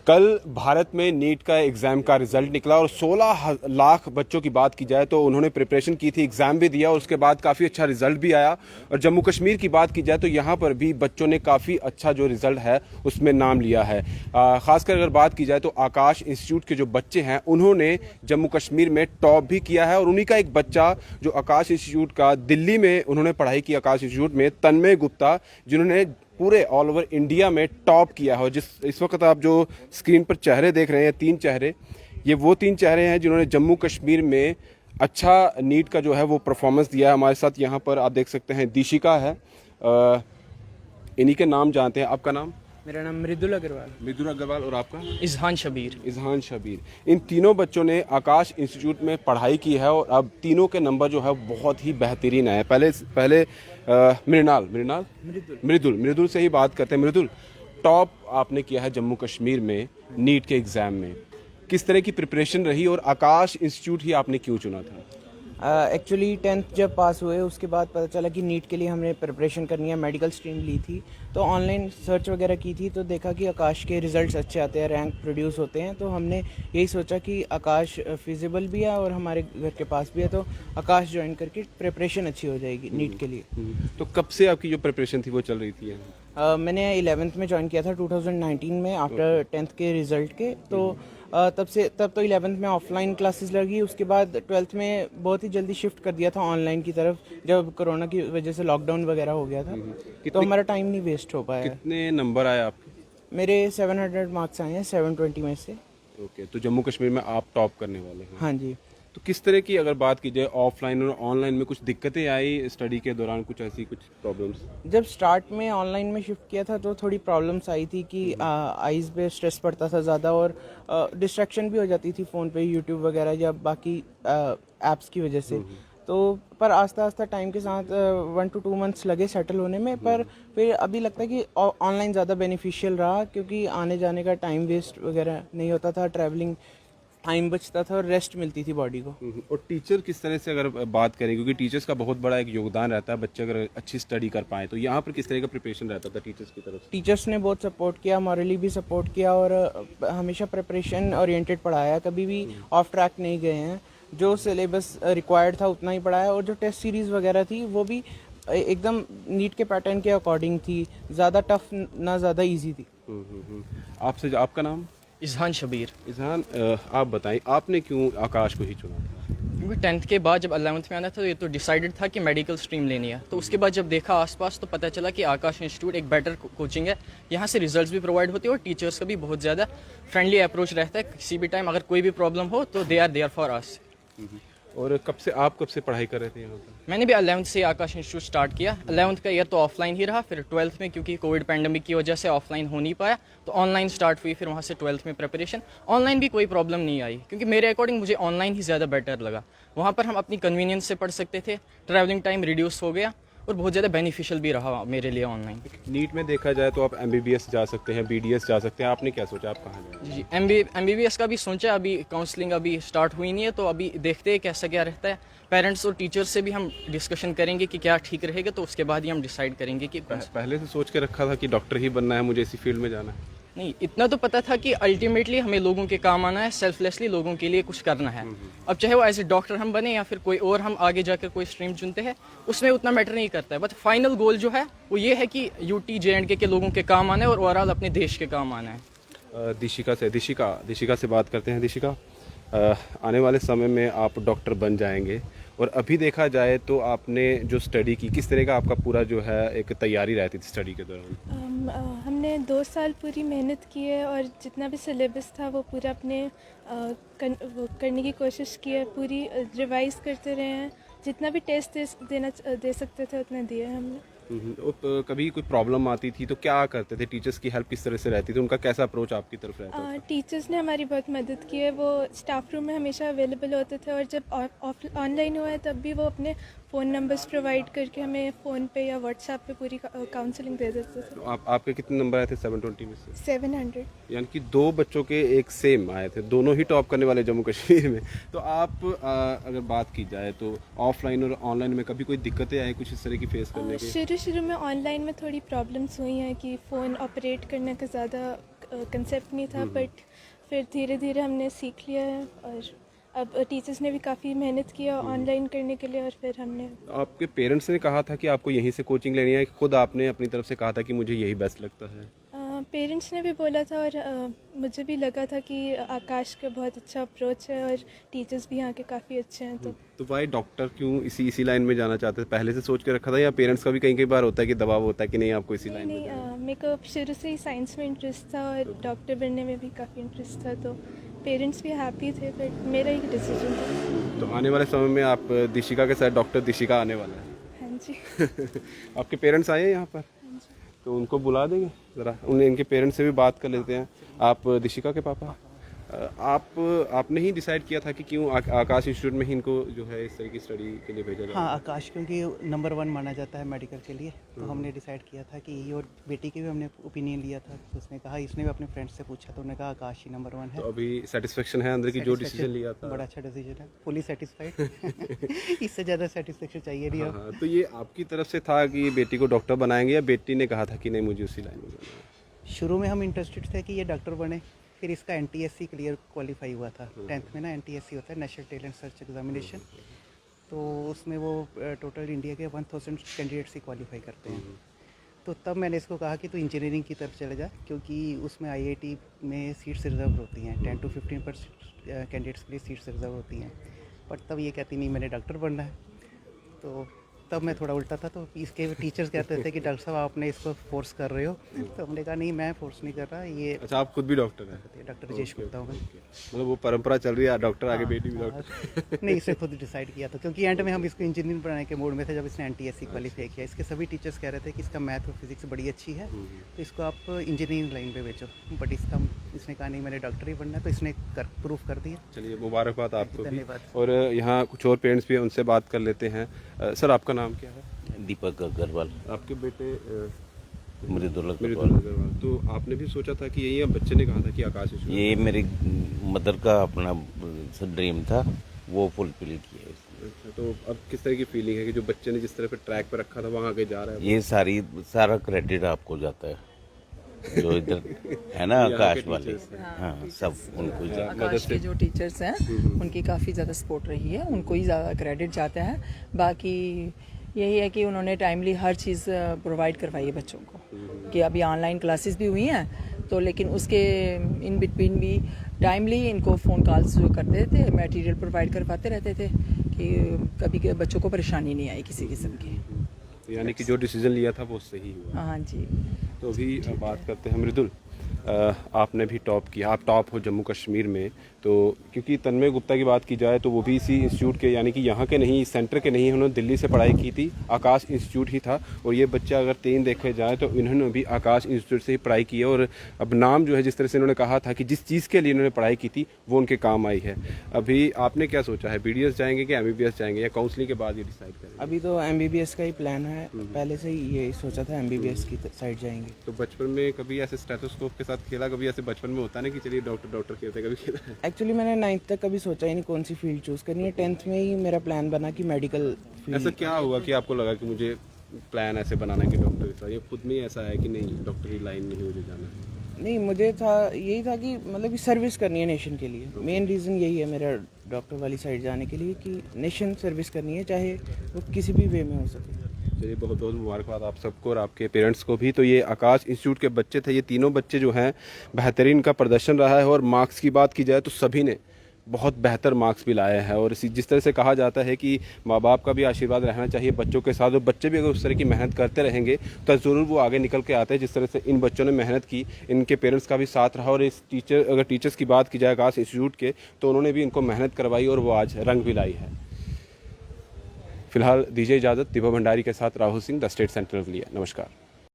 कल भारत में नीट का एग्ज़ाम का रिजल्ट निकला और 16 लाख बच्चों की बात की जाए तो उन्होंने प्रिपरेशन की थी, एग्ज़ाम भी दिया और उसके बाद काफ़ी अच्छा रिजल्ट भी आया। और जम्मू कश्मीर की बात की जाए तो यहाँ पर भी बच्चों ने काफ़ी अच्छा जो रिजल्ट है उसमें नाम लिया है। ख़ासकर अगर बात की जाए तो आकाश इंस्टीट्यूट के जो बच्चे हैं उन्होंने जम्मू कश्मीर में टॉप भी किया है। और उन्हीं का एक बच्चा जो आकाश इंस्टीट्यूट का दिल्ली में उन्होंने पढ़ाई की, आकाश इंस्टीट्यूट में, तन्मय गुप्ता, जिन्होंने पूरे ऑल ओवर इंडिया में टॉप किया है। जिस इस वक्त आप जो स्क्रीन पर चेहरे देख रहे हैं, 3 चेहरे, ये वो 3 चेहरे हैं जिन्होंने जम्मू कश्मीर में अच्छा नीट का जो है वो परफॉर्मेंस दिया है। हमारे साथ यहाँ पर आप देख सकते हैं दीशिका है, इन्हीं के नाम जानते हैं। आपका नाम? मेरा नाम मृदुल अग्रवाल। मृदुल अग्रवाल। और आपका? इजहान शबीर। इजहान शबीर। इन तीनों बच्चों ने आकाश इंस्टीट्यूट में पढ़ाई की है और अब तीनों के नंबर जो है बहुत ही बेहतरीन आए। पहले मृदुल से ही बात करते हैं। मृदुल, टॉप आपने किया है जम्मू कश्मीर में नीट के एग्ज़ाम में, किस तरह की प्रिपरेशन रही और आकाश इंस्टीट्यूट ही आपने क्यों चुना था? एक्चुअली 10th जब पास हुए उसके बाद पता चला कि नीट के लिए हमने प्रिपरेशन करनी है, मेडिकल स्ट्रीम ली थी तो ऑनलाइन सर्च वगैरह की थी तो देखा कि आकाश के रिजल्ट्स अच्छे आते हैं, रैंक प्रोड्यूस होते हैं। तो हमने यही सोचा कि आकाश फिजिबल भी है और हमारे घर के पास भी है तो आकाश ज्वाइन करके प्रिपरेशन अच्छी हो जाएगी नीट के लिए। तो कब से आपकी जो प्रिपरेशन थी वो चल रही थी? मैंने 11th में ज्वाइन किया था 2019 में, आफ्टर 10th के रिज़ल्ट के। तो तब तो 11th में ऑफलाइन क्लासेस लगी, उसके बाद 12th में बहुत ही जल्दी शिफ्ट कर दिया था ऑनलाइन की तरफ जब कोरोना की वजह से लॉकडाउन वगैरह हो गया था। तो हमारा टाइम नहीं वेस्ट हो पाया। कितने नंबर आए आपके? मेरे 700 मार्क्स आए हैं 720 में से। ओके, तो जम्मू कश्मीर में आप टॉप करने वाले हैं? हाँ जी। तो किस तरह की अगर बात की जाए ऑफलाइन और ऑनलाइन में कुछ दिक्कतें आई स्टडी के दौरान, कुछ ऐसी कुछ प्रॉब्लम्स? जब स्टार्ट में ऑनलाइन में शिफ्ट किया था तो थोड़ी प्रॉब्लम्स आई थी कि आइज़ पे स्ट्रेस पड़ता था ज़्यादा और डिस्ट्रैक्शन भी हो जाती थी फ़ोन पे यूट्यूब वगैरह या बाकी ऐप्स की वजह से। तो पर आस्ता आस्ता टाइम के साथ 1 to 2 मंथ्स लगे सेटल होने में। पर फिर अभी लगता है कि ऑनलाइन ज़्यादा बेनिफिशियल रहा क्योंकि आने जाने का टाइम वेस्ट वगैरह नहीं होता था, ट्रैवलिंग टाइम बचता था और रेस्ट मिलती थी बॉडी को। और टीचर किस तरह से अगर बात करें, क्योंकि टीचर्स का बहुत बड़ा एक योगदान रहता है बच्चे अगर अच्छी स्टडी कर पाए, तो यहाँ पर किस तरह का प्रिपरेशन रहता था टीचर्स की तरफ से? टीचर्स ने बहुत सपोर्ट किया, मॉरली भी सपोर्ट किया और हमेशा प्रिपरेशन ओरिएंटेड पढ़ाया, कभी भी ऑफ ट्रैक नहीं गए हैं। जो सिलेबस रिक्वायर्ड था उतना ही पढ़ाया और जो टेस्ट सीरीज़ वगैरह थी वो भी एकदम नीट के पैटर्न के अकॉर्डिंग थी, ज़्यादा टफ ना ज़्यादा ईजी थी। आपसे आपका नाम? इजहान शबीर। इजहान, आप बताएं आपने क्यों आकाश को ही चुना था? क्योंकि 10th के बाद जब 11th में आना था तो ये तो डिसाइडेड था कि मेडिकल स्ट्रीम लेनी है। तो उसके बाद जब देखा आसपास तो पता चला कि आकाश इंस्टीट्यूट एक बेटर कोचिंग है, यहाँ से रिजल्ट्स भी प्रोवाइड होते हैं और टीचर्स का भी बहुत ज़्यादा फ्रेंडली अप्रोच रहता है। किसी भी टाइम अगर कोई भी प्रॉब्लम हो तो they are there for us. और कब से पढ़ाई कर रहे थे यहाँ पर? मैंने भी 11th से आकाश इंस्टीट्यूट स्टार्ट किया। 11th का ईयर तो ऑफलाइन ही रहा, फिर 12th में क्योंकि कोविड पैंडमिक की वजह से ऑफलाइन हो नहीं पाया तो ऑनलाइन स्टार्ट हुई। फिर वहाँ से 12th में प्रिपरेशन। ऑनलाइन भी कोई प्रॉब्लम नहीं आई क्योंकि मेरे अकॉर्डिंग मुझे ऑनलाइन ही ज़्यादा बेटर लगा। वहाँ पर हम अपनी कन्वीनियंस से पढ़ सकते थे, ट्रैवलिंग टाइम रिड्यूस हो गया और बहुत ज़्यादा बेनिफिशियल भी रहा मेरे लिए ऑनलाइन। नीट में देखा जाए तो आप MBBS जा सकते हैं, BDS जा सकते हैं, आपने क्या सोचा, आप कहाँ जाए? जी, MBBS का भी सोचा, अभी काउंसलिंग अभी स्टार्ट हुई नहीं है तो अभी देखते हैं कैसा क्या रहता है। पेरेंट्स और टीचर्स से भी हम डिस्कशन करेंगे कि क्या ठीक रहेगा तो उसके बाद ही हम डिसाइड करेंगे कि पहले से सोच के रखा था कि डॉक्टर ही बनना है, मुझे इसी फील्ड में जाना है? नहीं, इतना तो पता था कि अल्टीमेटली हमें लोगों के काम आना है, सेल्फलेसली लोगों के लिए कुछ करना है। अब चाहे वो एज ए डॉक्टर हम बने या फिर कोई और हम आगे जाकर कोई स्ट्रीम चुनते हैं उसमें उतना मैटर नहीं करता है। बट फाइनल गोल जो है वो ये है कि UT JNK के लोगों के काम आना है और ओवरऑल अपने देश के काम आना है। दिशिका से बात करते हैं। दिशिका, आने वाले समय में आप डॉक्टर बन जाएंगे और अभी देखा जाए तो आपने जो स्टडी की, किस तरह का आपका पूरा जो है एक तैयारी रहती थी स्टडी के दौरान? हमने 2 साल पूरी मेहनत की है और जितना भी सिलेबस था वो पूरा अपने वो करने की कोशिश की है, पूरी रिवाइज करते रहे हैं, जितना भी टेस्ट दे सकते थे उतना दिए हमने। और कभी कोई प्रॉब्लम आती थी तो क्या करते थे? टीचर्स की हेल्प किस तरह से रहती थी? उनका कैसा अप्रोच आपकी तरफ रहता था? टीचर्स ने हमारी बहुत मदद की है, वो स्टाफ रूम में हमेशा अवेलेबल होते थे और जब ऑनलाइन हुआ है तब भी वो अपने फ़ोन नंबर्स प्रोवाइड करके हमें फ़ोन पे या व्हाट्सएप पे पूरी काउंसलिंग दे देते थे। तो आपके कितने नंबर आए थे 720 में से? 700। यानी कि 2 बच्चों के एक सेम आए थे, दोनों ही टॉप करने वाले जम्मू कश्मीर में। तो आप अगर बात की जाए तो ऑफलाइन और ऑनलाइन में कभी कोई दिक्कतें आई कुछ इस तरह की फेस करने की? शुरू में ऑनलाइन में थोड़ी प्रॉब्लम्स हुई हैं कि फ़ोन ऑपरेट करने का ज़्यादा कंसेप्ट नहीं था, बट फिर धीरे धीरे हमने सीख लिया है और अब टीचर्स ने भी काफ़ी मेहनत किया ऑनलाइन करने के लिए और फिर हमने आपके पेरेंट्स ने कहा था कि आपको यहीं से कोचिंग लेनी है, खुद आपने अपनी तरफ से कहा था कि मुझे यही बेस्ट लगता है? पेरेंट्स ने भी बोला था और मुझे भी लगा था कि आकाश का बहुत अच्छा अप्रोच है और टीचर्स भी यहाँ के काफ़ी अच्छे हैं। तो भाई डॉक्टर क्यों इसी लाइन में जाना चाहते थे? पहले से सोच के रखा था या पेरेंट्स का भी कई बार होता है कि दबाव होता है कि नहीं आपको इसी लाइन में जाना है? नहीं, मेरे को शुरू से ही साइंस में इंटरेस्ट था और डॉक्टर बनने में भी काफ़ी इंटरेस्ट था, तो पेरेंट्स भी हैप्पी थे, बट मेरा ही डिसीजन था। तो आने वाले समय में आप दिशिका के साथ डॉक्टर दिशिका आने वाला है। हाँ जी। आपके पेरेंट्स आए हैं यहाँ पर? तो उनको बुला देंगे ज़रा, उन्हें इनके पेरेंट्स से भी बात कर लेते हैं। आप दिशिका के पापा, आपने ही डिसाइड किया था कि क्यों आकाश इंस्टीट्यूट में ही इनको जो है इस तरह की स्टडी के लिए भेजा जाए? हाँ, आकाश क्योंकि नंबर 1 माना जाता है मेडिकल के लिए, तो हमने डिसाइड किया था कि ये, और बेटी की भी हमने ओपिनियन लिया था, तो उसने कहा, इसने भी अपने फ्रेंड्स से पूछा तो उन्होंने कहा आकाश ही नंबर 1 है। तो अभी सेटिस्फेक्शन है अंदर की जो डिसीजन लिया था? बड़ा अच्छा डिसीजन है, फुली सेटिस्फाइड। इससे ज़्यादा सेटिस्फेक्शन चाहिए नहीं अब। हाँ, तो ये आपकी तरफ से था कि बेटी को डॉक्टर बनाएंगे या बेटी ने कहा था कि नहीं मुझे उसी लाइन में जाना है? शुरू में हम इंटरेस्टेड थे कि ये डॉक्टर बने, फिर इसका NTSC क्लियर क्वालिफाई हुआ था। 10th में ना NTSC होता है, नेशनल टैलेंट सर्च एग्जामिनेशन, तो उसमें वो टोटल इंडिया के 1000 कैंडिडेट्स ही क्वालिफाई करते हैं। तो तब मैंने इसको कहा कि तू इंजीनियरिंग की तरफ चले जा, क्योंकि उसमें IIT में सीट्स रिजर्व होती हैं, 10 to 15% कैंडिडेट्स के लिए सीट्स रिजर्व होती हैं। पर तब ये कहती नहीं मैंने डॉक्टर बनना है, तो तब मैं थोड़ा उल्टा था। तो इसके टीचर्स कहते थे कि डॉक्टर साहब आपने इसको फोर्स कर रहे हो, तो हमने कहा नहीं मैं फोर्स नहीं कर रहा, ये अच्छा, आप खुद भी डॉक्टर हैं? डॉक्टर राजेश गुप्ता हूँ मैं। मतलब वो परंपरा चल रही है, डॉक्टर आगे बेटी भी डॉक्टर। नहीं, इसने खुद डिसाइड किया था, क्योंकि एंड में हम इसको इंजीनियरिंग बनाने के मूड में थे जब इसने NTSC क्वालिफाई किया। इसके सभी टीचर्स कह रहे थे कि इसका मैथ और फिजिक्स बड़ी अच्छी है, तो इसको आप इंजीनियरिंग लाइन पे भेजो, बट इसने कहा नहीं मैंने डॉक्टर ही बनना है, तो इसने प्रूफ कर दिया। चलिए, मुबारकबाद आपको भी। धन्यवाद। और यहाँ कुछ और पेरेंट्स भी हैं, उनसे बात कर लेते हैं। सर, आपका नाम क्या है? दीपक अग्रवाल। आपके बेटे मृदुल मृदुल अग्रवाल। तो आपने भी सोचा था कि यही बच्चे ने कहा था कि आकाश इंस्टीट्यूट? ये मेरी मदर का अपना ड्रीम था, वो फुलफिल किया इसने। अच्छा, तो अब किस तरह की फीलिंग है कि जो बच्चे ने जिस तरह पे ट्रैक पे रखा था वहाँ आगे जा रहा है? ये सारा क्रेडिट आपको जाता है, जो इधर है ना आकाश वाले, हाँ सब उनको ही जाता है। आकाश के जो टीचर्स हैं उनकी काफ़ी ज़्यादा सपोर्ट रही है, उनको ही ज़्यादा क्रेडिट जाता है। बाकी यही है कि उन्होंने टाइमली हर चीज़ प्रोवाइड करवाई है बच्चों को, कि अभी ऑनलाइन क्लासेस भी हुई हैं, तो लेकिन उसके इन बिटवीन भी टाइमली इनको फ़ोन कॉल्स जो करते थे, मटेरियल प्रोवाइड करवाते रहते थे कि कभी के बच्चों को परेशानी नहीं आई किसी किस्म की। तो यानी कि जो डिसीजन लिया था वो सही हुआ। हाँ जी। तो अभी बात करते हैं मृदुल, आपने भी टॉप किया, आप टॉप हो जम्मू कश्मीर में, तो क्योंकि तन्मय गुप्ता की बात की जाए तो वो भी इसी इंस्टीट्यूट के, यानी कि यहाँ के नहीं, सेंटर के नहीं, उन्होंने दिल्ली से पढ़ाई की थी, आकाश इंस्टीट्यूट ही था। और ये बच्चा अगर 3 देखे जाए तो इन्होंने भी आकाश इंस्टीट्यूट से ही पढ़ाई की है। और अब नाम जो है, जिस तरह से इन्होंने कहा था कि जिस चीज़ के लिए इन्होंने पढ़ाई की थी वो उनके काम आई है। अभी आपने क्या सोचा है, BDS जाएंगे कि MBBS जाएंगे, या काउंसलिंग के बाद ये डिसाइड करेंगे? अभी तो MBBS का ही प्लान है, पहले से ही ये सोचा था MBBS की साइड जाएंगे। तो बचपन में कभी ऐसे स्टेथोस्कोप के साथ खेला, कभी ऐसे बचपन में होता है ना कि चलिए डॉक्टर खेलते, कभी खेला है? एक्चुअली मैंने 9th तक कभी सोचा ही नहीं कौन सी फील्ड चूज़ करनी है। 10th में ही मेरा प्लान बना कि मेडिकल ऐसा फील्ड। क्या हुआ कि आपको लगा कि मुझे प्लान ऐसे बनाना है कि डॉक्टर का, ये खुद में ही ऐसा है कि नहीं डॉक्टर की लाइन में ही मुझे जाना है? नहीं, मुझे था यही था कि मतलब कि सर्विस करनी है नेशन के लिए। मेन रीज़न यही है मेरा डॉक्टर वाली साइड जाने के लिए, कि नेशन सर्विस करनी है, चाहे वो किसी भी वे में हो सके। चलिए, बहुत बहुत मुबारकबाद आप सबको और आपके पेरेंट्स को भी। तो ये आकाश इंस्टीट्यूट के बच्चे थे, ये तीनों बच्चे जो हैं बेहतरीन का प्रदर्शन रहा है। और मार्क्स की बात की जाए तो सभी ने बहुत बेहतर मार्क्स भी लाए हैं। और इसी जिस तरह से कहा जाता है कि माँ बाप का भी आशीर्वाद रहना चाहिए बच्चों के साथ, और बच्चे भी अगर उस तरह की मेहनत करते रहेंगे तो ज़रूर वो आगे निकल के आते हैं। जिस तरह से इन बच्चों ने मेहनत की, इनके पेरेंट्स का भी साथ रहा। और इस अगर टीचर्स की बात की जाए आकाश इंस्टीट्यूट के, तो उन्होंने भी इनको मेहनत करवाई और वो आज रंग भी लाई है। फिलहाल दीजिए इजाज़त। दीपक भंडारी के साथ Rahul Singh, the state central of India. नमस्कार।